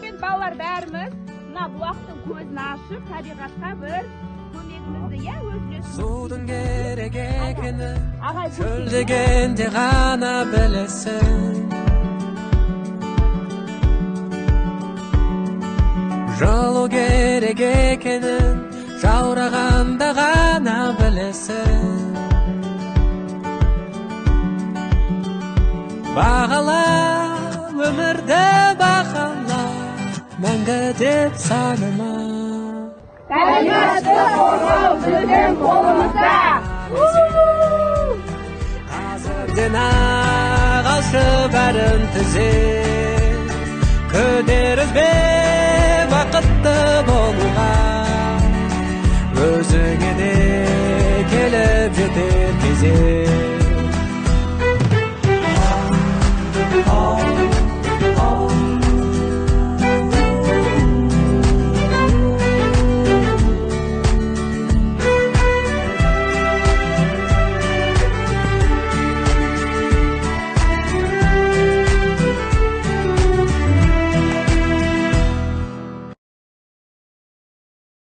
Мен балалар бәріміз мына бұлақтың көзін ашып, табиғатқа бір көмегімізді үлесімізді. Судың керек екені шөл дегенде ғана білесің. Жылу керек екенін жаурағанда ғана білесің. Бағала өмірді бағала, мәңгі деп санама. Табиғатты қорғау біздің қолымызда. Қазірден ағашы бәрін түзе, көтерілбе бақытты болуға, өзіңе де келіп жетер кезек.